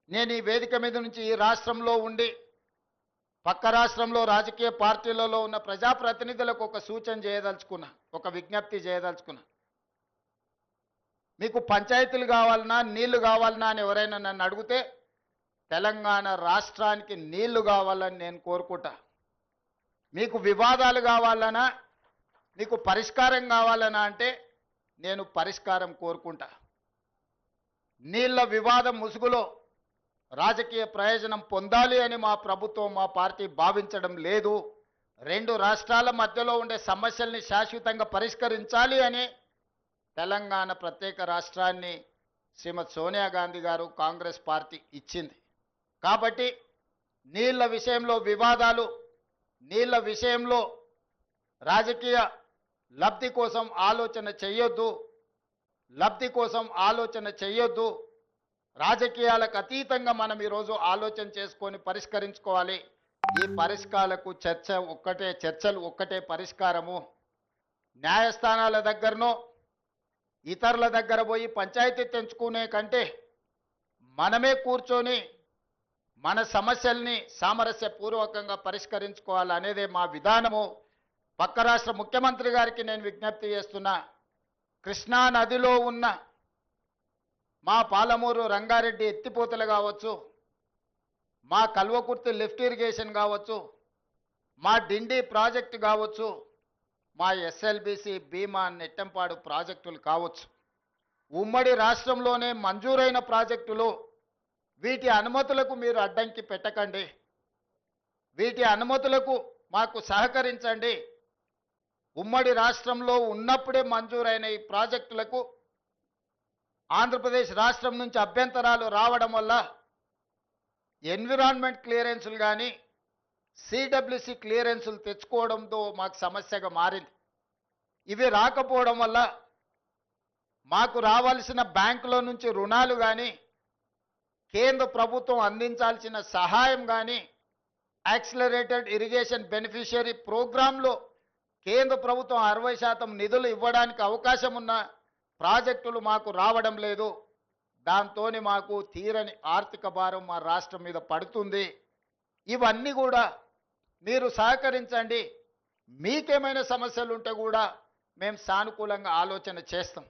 నేను ఈ వేదిక మీద నుంచి ఈ రాష్ట్రంలో ఉండి పక్క రాష్ట్రంలో రాజకీయ పార్టీలలో ఉన్న ప్రజాప్రతినిధులకు ఒక సూచన చేయదలుచుకున్నా, ఒక విజ్ఞప్తి చేయదలుచుకున్నా. మీకు పంచాయతీలు కావాలన్నా నీళ్లు కావాలన్నా అని ఎవరైనా నన్ను అడిగితే తెలంగాణ రాష్ట్రానికి నీళ్లు కావాలని నేను కోరుకుంటా. మీకు వివాదాలు కావాలన్నా, మీకు పరిష్కారం కావాలన్నా అంటే నేను పరిష్కారం కోరుకుంటా. నీళ్ల వివాదం ముసుగులో రాజకీయ ప్రయోజనం పొందాలి అని మా ప్రభుత్వం, మా పార్టీ భావించడం లేదు. రెండు రాష్ట్రాల మధ్యలో ఉండే సమస్యల్ని శాశ్వతంగా పరిష్కరించాలి అని తెలంగాణ ప్రత్యేక రాష్ట్రాన్ని శ్రీమతి సోనియా గాంధీ గారు కాంగ్రెస్ పార్టీ ఇచ్చింది. కాబట్టి నీళ్ల విషయంలో వివాదాలు, నీళ్ల విషయంలో రాజకీయ లబ్ధి కోసం ఆలోచన చేయొద్దు, లబ్ధి కోసం ఆలోచన చేయొద్దు. రాజకీయాలకు అతీతంగా మనం ఈరోజు ఆలోచన చేసుకొని పరిష్కరించుకోవాలి. ఈ పరిష్కారాలకు చర్చలు ఒక్కటే పరిష్కారము. న్యాయస్థానాల దగ్గరనో ఇతరుల దగ్గర పోయి పంచాయతీ తెంచుకునే కంటే మనమే కూర్చొని మన సమస్యల్ని సామరస్యపూర్వకంగా పరిష్కరించుకోవాలనేదే మా విధానము. పక్క రాష్ట్ర ముఖ్యమంత్రి గారికి నేను విజ్ఞప్తి చేస్తున్నా. కృష్ణా నదిలో ఉన్న మా పాలమూరు రంగారెడ్డి ఎత్తిపోతలు కావచ్చు, మా కల్వకుర్తి లిఫ్ట్ ఇరిగేషన్ కావచ్చు, మా డిండి ప్రాజెక్టు కావచ్చు, మా ఎస్ఎల్బిసి భీమా నెట్టంపాడు ప్రాజెక్టులు కావచ్చు, ఉమ్మడి రాష్ట్రంలోనే మంజూరైన ప్రాజెక్టులు. వీటి అనుమతులకు మీరు అడ్డంకి పెట్టకండి, వీటి అనుమతులకు మాకు సహకరించండి. ఉమ్మడి రాష్ట్రంలో ఉన్నప్పుడే మంజూరైన ఈ ప్రాజెక్టులకు ఆంధ్రప్రదేశ్ రాష్ట్రం నుంచి అభ్యంతరాలు రావడం వల్ల ఎన్విరాన్మెంట్ క్లియరెన్సులు కానీ సిడబ్ల్యూసి క్లియరెన్సులు తెచ్చుకోవడంతో మాకు సమస్యగా మారింది. ఇవి రాకపోవడం వల్ల మాకు రావాల్సిన బ్యాంకుల నుంచి రుణాలు కానీ, కేంద్ర ప్రభుత్వం అందించాల్సిన సహాయం కానీ, యాక్సిలరేటెడ్ ఇరిగేషన్ బెనిఫిషియరీ ప్రోగ్రాంలో కేంద్ర ప్రభుత్వం 60% నిధులు ఇవ్వడానికి అవకాశం ఉన్న ప్రాజెక్టులు మాకు రావడం లేదు. దాంతో మాకు తీరని ఆర్థిక భారం మా రాష్ట్రం మీద పడుతుంది. ఇవన్నీ కూడా మీరు సహకరించండి. మీకేమైనా సమస్యలు ఉంటే కూడా మేము సానుకూలంగా ఆలోచన చేస్తాం.